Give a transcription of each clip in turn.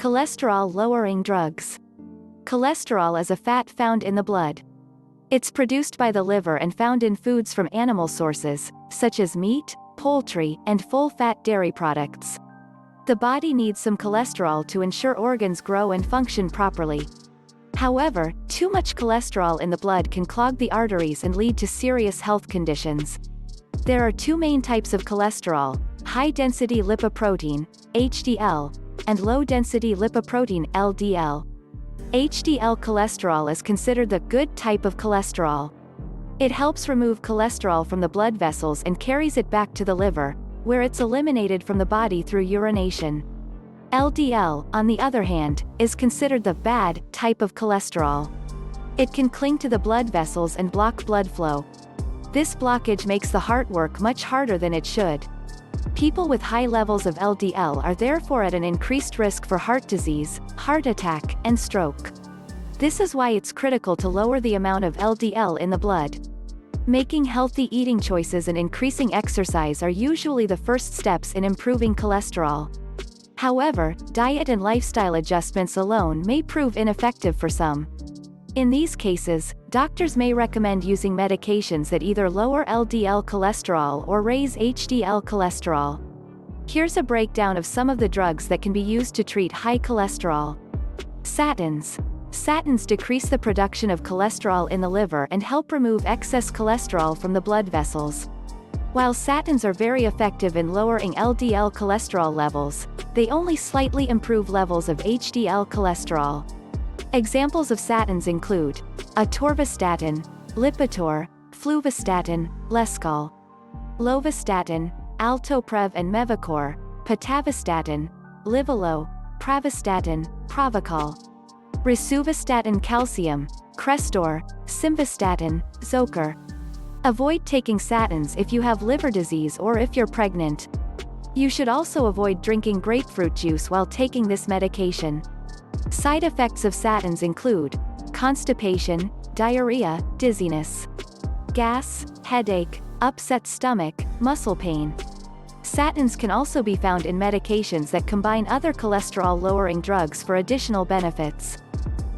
Cholesterol-lowering drugs. Cholesterol is a fat found in the blood. It's produced by the liver and found in foods from animal sources, such as meat, poultry, and full-fat dairy products. The body needs some cholesterol to ensure organs grow and function properly. However, too much cholesterol in the blood can clog the arteries and lead to serious health conditions. There are two main types of cholesterol: high-density lipoprotein, HDL, and low-density lipoprotein, LDL. HDL cholesterol is considered the good type of cholesterol. It helps remove cholesterol from the blood vessels and carries it back to the liver, where it's eliminated from the body through urination. LDL, on the other hand, is considered the bad type of cholesterol. It can cling to the blood vessels and block blood flow. This blockage makes the heart work much harder than it should. People with high levels of LDL are therefore at an increased risk for heart disease, heart attack, and stroke. This is why it's critical to lower the amount of LDL in the blood. Making healthy eating choices and increasing exercise are usually the first steps in improving cholesterol. However, diet and lifestyle adjustments alone may prove ineffective for some. In these cases, doctors may recommend using medications that either lower LDL cholesterol or raise HDL cholesterol. Here's a breakdown of some of the drugs that can be used to treat high cholesterol. Statins. Statins decrease the production of cholesterol in the liver and help remove excess cholesterol from the blood vessels. While statins are very effective in lowering LDL cholesterol levels, they only slightly improve levels of HDL cholesterol. Examples of statins include atorvastatin, Lipitor, fluvastatin, Lescal, lovastatin, Altoprev and Mevacor, pitavastatin, Livalo, pravastatin, Pravachol, rosuvastatin calcium, Crestor, simvastatin, Zocor. Avoid taking statins if you have liver disease or if you're pregnant. You should also avoid drinking grapefruit juice while taking this medication. Side effects of statins include constipation, diarrhea, dizziness, gas, headache, upset stomach, muscle pain. Statins can also be found in medications that combine other cholesterol-lowering drugs for additional benefits.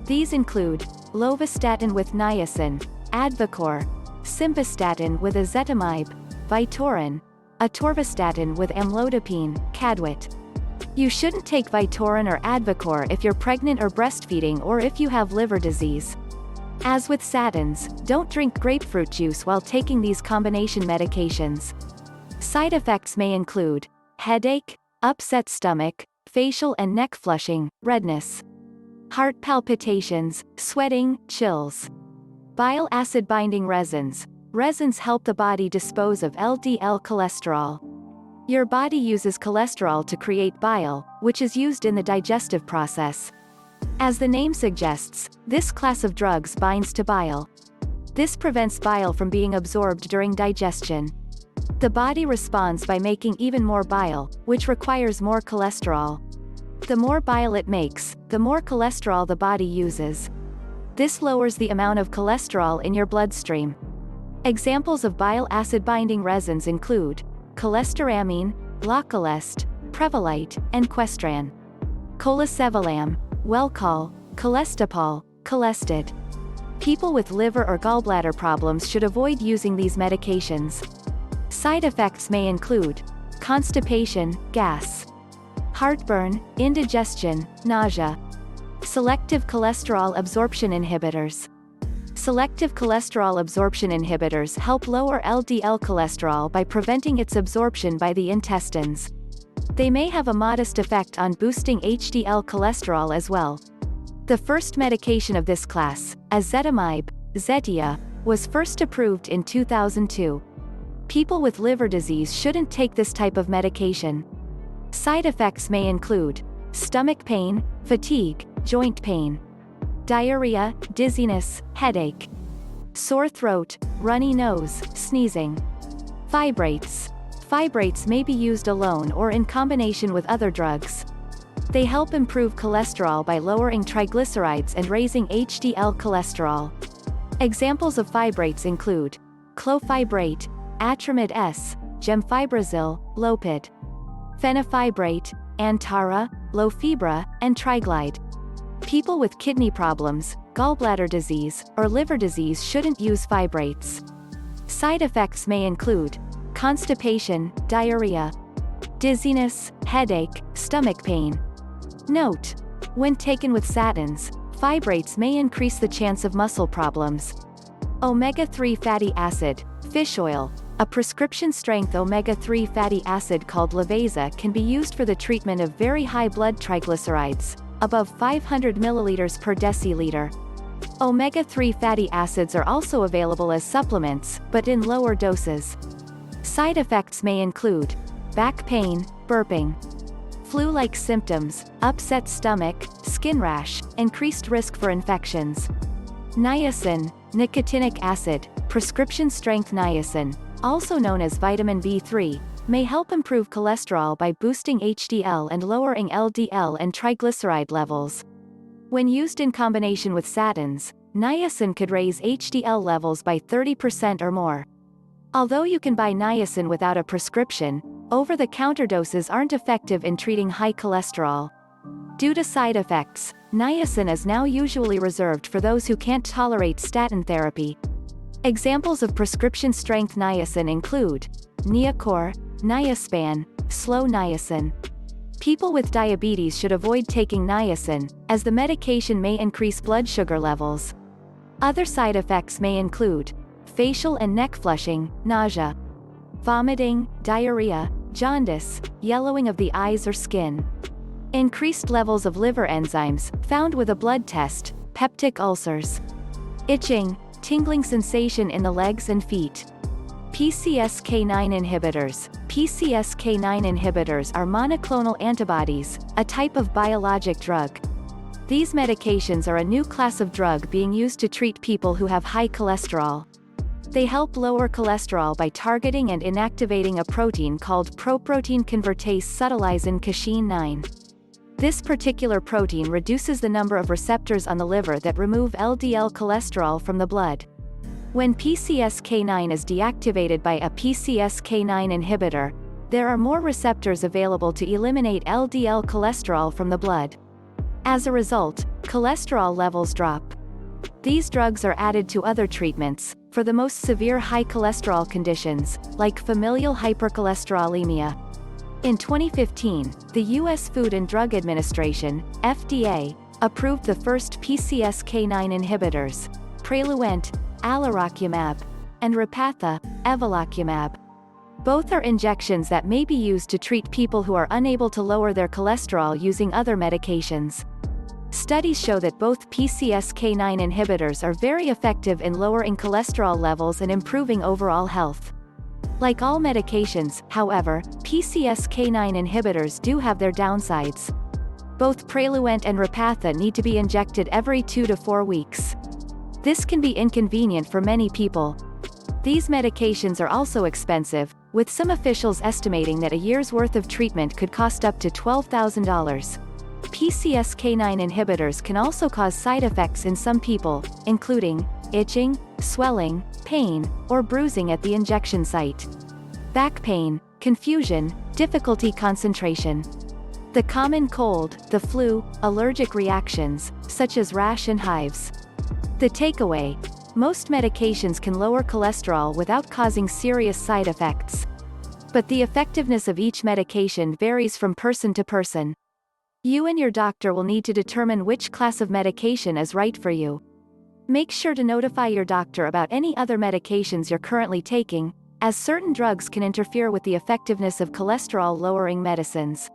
These include lovastatin with niacin, Advocor, simvastatin with ezetimibe, Vytorin, atorvastatin with amlodipine, Cadwit. You shouldn't take Vytorin or Advocor if you're pregnant or breastfeeding or if you have liver disease. As with statins, don't drink grapefruit juice while taking these combination medications. Side effects may include headache, upset stomach, facial and neck flushing, redness, heart palpitations, sweating, chills. Bile acid-binding resins. Resins help the body dispose of LDL cholesterol. Your body uses cholesterol to create bile, which is used in the digestive process. As the name suggests, this class of drugs binds to bile. This prevents bile from being absorbed during digestion. The body responds by making even more bile, which requires more cholesterol. The more bile it makes, the more cholesterol the body uses. This lowers the amount of cholesterol in your bloodstream. Examples of bile acid-binding resins include cholesteramine, Localest, Prevolite, and Questran. Colesevelam, Welchol, Cholestipol, Cholestid. People with liver or gallbladder problems should avoid using these medications. Side effects may include constipation, gas, heartburn, indigestion, nausea. Selective cholesterol absorption inhibitors. Selective cholesterol absorption inhibitors help lower LDL cholesterol by preventing its absorption by the intestines. They may have a modest effect on boosting HDL cholesterol as well. The first medication of this class, ezetimibe, Zetia, was first approved in 2002. People with liver disease shouldn't take this type of medication. Side effects may include stomach pain, fatigue, joint pain, diarrhea, dizziness, headache, sore throat, runny nose, sneezing. Fibrates. Fibrates may be used alone or in combination with other drugs. They help improve cholesterol by lowering triglycerides and raising HDL cholesterol. Examples of fibrates include clofibrate, Atramid S, Gemfibrozil, Lopid, fenofibrate, Antara, Lofibra, and Triglide. People with kidney problems, gallbladder disease, or liver disease shouldn't use fibrates. Side effects may include constipation, diarrhea, dizziness, headache, stomach pain. Note: when taken with statins, fibrates may increase the chance of muscle problems. Omega-3 fatty acid, fish oil. A prescription-strength omega-3 fatty acid called Leveza can be used for the treatment of very high blood triglycerides, above 500 milliliters per deciliter. Omega-3 fatty acids are also available as supplements, but in lower doses. Side effects may include back pain, burping, flu-like symptoms, upset stomach, skin rash, increased risk for infections. Niacin, nicotinic acid, prescription-strength niacin, also known as vitamin B3, may help improve cholesterol by boosting HDL and lowering LDL and triglyceride levels. When used in combination with statins, niacin could raise HDL levels by 30% or more. Although you can buy niacin without a prescription, over-the-counter doses aren't effective in treating high cholesterol. Due to side effects, niacin is now usually reserved for those who can't tolerate statin therapy. Examples of prescription-strength niacin include Niacor, Niaspan, slow niacin. People with diabetes should avoid taking niacin, as the medication may increase blood sugar levels. Other side effects may include facial and neck flushing, nausea, vomiting, diarrhea, jaundice, yellowing of the eyes or skin. Increased levels of liver enzymes, found with a blood test, peptic ulcers. Itching, tingling sensation in the legs and feet. PCSK9 inhibitors. PCSK9 inhibitors are monoclonal antibodies, a type of biologic drug. These medications are a new class of drug being used to treat people who have high cholesterol. They help lower cholesterol by targeting and inactivating a protein called proprotein convertase subtilisin casein 9. This particular protein reduces the number of receptors on the liver that remove LDL cholesterol from the blood. When PCSK9 is deactivated by a PCSK9 inhibitor, there are more receptors available to eliminate LDL cholesterol from the blood. As a result, cholesterol levels drop. These drugs are added to other treatments, for the most severe high cholesterol conditions, like familial hypercholesterolemia. In 2015, the U.S. Food and Drug Administration, FDA, approved the first PCSK9 inhibitors, Praluent, alirocumab, and Repatha, evolocumab. Both are injections that may be used to treat people who are unable to lower their cholesterol using other medications. Studies show that both PCSK9 inhibitors are very effective in lowering cholesterol levels and improving overall health. Like all medications, however, PCSK9 inhibitors do have their downsides. Both Praluent and Repatha need to be injected every 2 to 4 weeks. This can be inconvenient for many people. These medications are also expensive, with some officials estimating that a year's worth of treatment could cost up to $12,000. PCSK9 inhibitors can also cause side effects in some people, including itching, swelling, pain, or bruising at the injection site. Back pain, confusion, difficulty concentration. The common cold, the flu, allergic reactions, such as rash and hives. The takeaway: most medications can lower cholesterol without causing serious side effects. But the effectiveness of each medication varies from person to person. You and your doctor will need to determine which class of medication is right for you. Make sure to notify your doctor about any other medications you're currently taking, as certain drugs can interfere with the effectiveness of cholesterol-lowering medicines.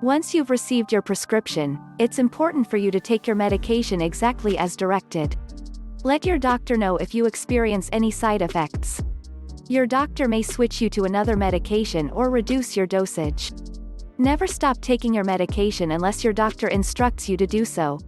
Once you've received your prescription, it's important for you to take your medication exactly as directed. Let your doctor know if you experience any side effects. Your doctor may switch you to another medication or reduce your dosage. Never stop taking your medication unless your doctor instructs you to do so.